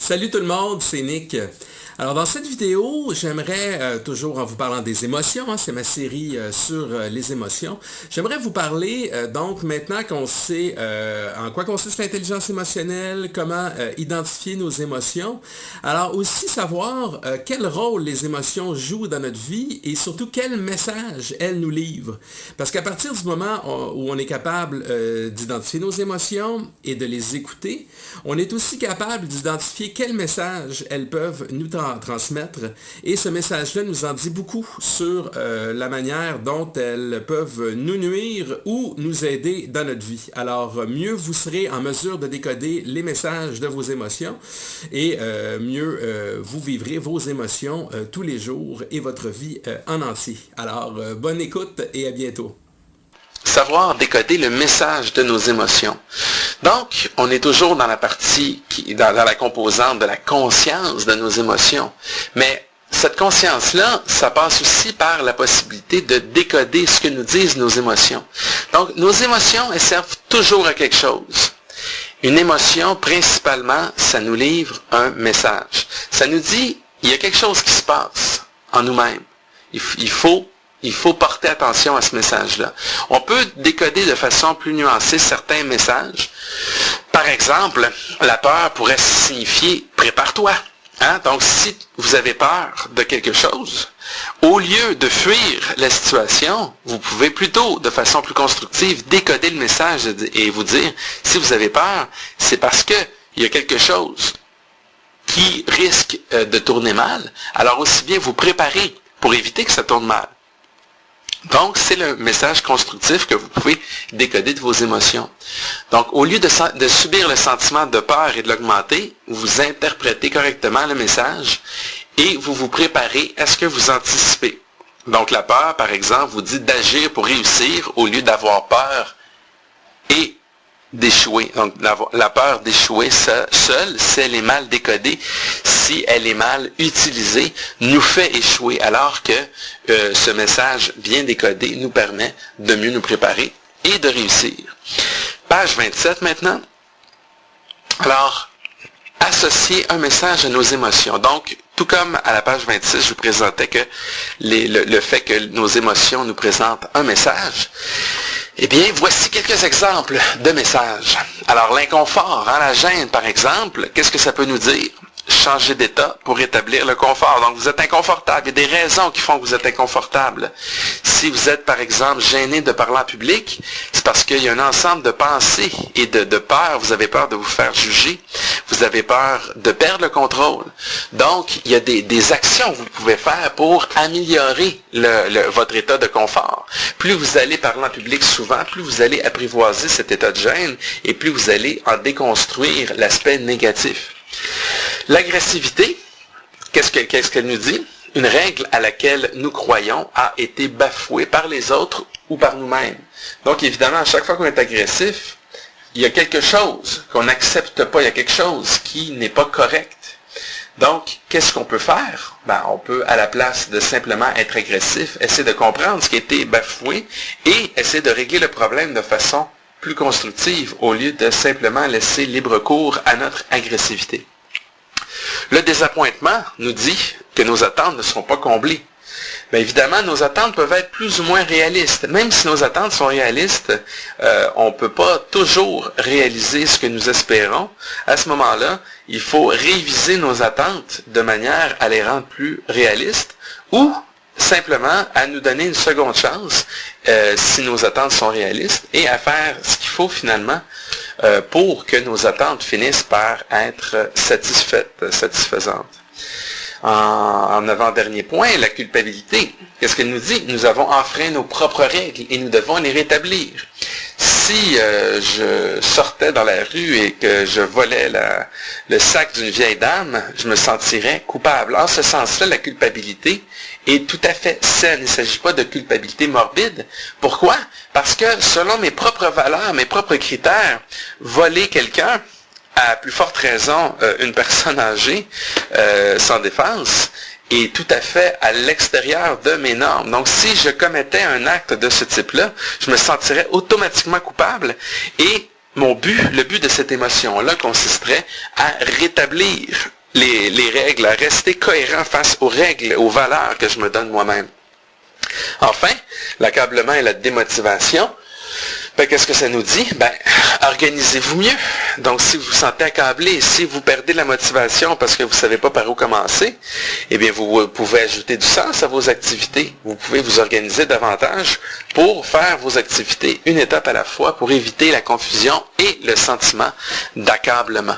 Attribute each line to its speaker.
Speaker 1: Salut tout le monde, c'est Nick. Alors dans cette vidéo, j'aimerais, toujours en vous parlant des émotions, c'est ma série sur les émotions, j'aimerais vous parler donc maintenant qu'on sait en quoi consiste l'intelligence émotionnelle, comment identifier nos émotions, alors aussi savoir quel rôle les émotions jouent dans notre vie et surtout quel message elles nous livrent. Parce qu'à partir du moment où on est capable d'identifier nos émotions et de les écouter, on est aussi capable d'identifier quel message elles peuvent nous transmettre. Et ce message-là nous en dit beaucoup sur la manière dont elles peuvent nous nuire ou nous aider dans notre vie. Alors, mieux vous serez en mesure de décoder les messages de vos émotions et mieux vous vivrez vos émotions tous les jours et votre vie en entier. Alors, bonne écoute et à bientôt.
Speaker 2: Savoir décoder le message de nos émotions. Donc, on est toujours dans la partie, dans la composante de la conscience de nos émotions. Mais cette conscience-là, ça passe aussi par la possibilité de décoder ce que nous disent nos émotions. Donc, nos émotions, elles servent toujours à quelque chose. Une émotion, principalement, ça nous livre un message. Ça nous dit, il y a quelque chose qui se passe en nous-mêmes. Il faut porter attention à ce message-là. On peut décoder de façon plus nuancée certains messages. Par exemple, la peur pourrait signifier « prépare-toi ». Donc, si vous avez peur de quelque chose, au lieu de fuir la situation, vous pouvez plutôt, de façon plus constructive, décoder le message et vous dire « si vous avez peur, c'est parce qu'il y a quelque chose qui risque de tourner mal, alors aussi bien vous préparer pour éviter que ça tourne mal ». Donc, c'est le message constructif que vous pouvez décoder de vos émotions. Donc, au lieu de subir le sentiment de peur et de l'augmenter, vous interprétez correctement le message et vous vous préparez à ce que vous anticipez. Donc, la peur, par exemple, vous dit d'agir pour réussir au lieu d'avoir peur et d'échouer. Donc, la peur d'échouer seule, si elle est mal décodée, si elle est mal utilisée, nous fait échouer, alors que ce message bien décodé nous permet de mieux nous préparer et de réussir. Page 27 maintenant. Alors, associer un message à nos émotions. Donc, tout comme à la page 26, je vous présentais que le fait que nos émotions nous présentent un message, eh bien, voici quelques exemples de messages. Alors, l'inconfort, la gêne, par exemple, qu'est-ce que ça peut nous dire? Changer d'état pour rétablir le confort. Donc, vous êtes inconfortable. Il y a des raisons qui font que vous êtes inconfortable. Si vous êtes, par exemple, gêné de parler en public, c'est parce qu'il y a un ensemble de pensées et de peurs. Vous avez peur de vous faire juger. Vous avez peur de perdre le contrôle. Donc, il y a des actions que vous pouvez faire pour améliorer votre état de confort. Plus vous allez parler en public souvent, plus vous allez apprivoiser cet état de gêne et plus vous allez en déconstruire l'aspect négatif. L'agressivité, qu'est-ce qu'elle nous dit? Une règle à laquelle nous croyons a été bafouée par les autres ou par nous-mêmes. Donc évidemment, à chaque fois qu'on est agressif, il y a quelque chose qu'on n'accepte pas, il y a quelque chose qui n'est pas correct. Donc, qu'est-ce qu'on peut faire? On peut, à la place de simplement être agressif, essayer de comprendre ce qui a été bafoué et essayer de régler le problème de façon plus constructive au lieu de simplement laisser libre cours à notre agressivité. Le désappointement nous dit que nos attentes ne seront pas comblées. Bien évidemment, nos attentes peuvent être plus ou moins réalistes. Même si nos attentes sont réalistes, on ne peut pas toujours réaliser ce que nous espérons. À ce moment-là, il faut réviser nos attentes de manière à les rendre plus réalistes ou simplement à nous donner une seconde chance si nos attentes sont réalistes et à faire ce qu'il faut finalement pour que nos attentes finissent par être satisfaisantes. En avant-dernier point, la culpabilité. Qu'est-ce qu'elle nous dit? Nous avons enfreint nos propres règles et nous devons les rétablir. Si je sortais dans la rue et que je volais le sac d'une vieille dame, je me sentirais coupable. En ce sens-là, la culpabilité est tout à fait saine. Il ne s'agit pas de culpabilité morbide. Pourquoi? Parce que selon mes propres valeurs, mes propres critères, voler quelqu'un, à plus forte raison une personne âgée sans défense, est tout à fait à l'extérieur de mes normes. Donc, si je commettais un acte de ce type-là, je me sentirais automatiquement coupable et le but de cette émotion-là consisterait à rétablir les règles, à rester cohérent face aux règles, aux valeurs que je me donne moi-même. Enfin, l'accablement et la démotivation, qu'est-ce que ça nous dit? Organisez-vous mieux. Donc, si vous vous sentez accablé, si vous perdez la motivation parce que vous ne savez pas par où commencer, eh bien, vous pouvez ajouter du sens à vos activités. Vous pouvez vous organiser davantage pour faire vos activités une étape à la fois pour éviter la confusion et le sentiment d'accablement.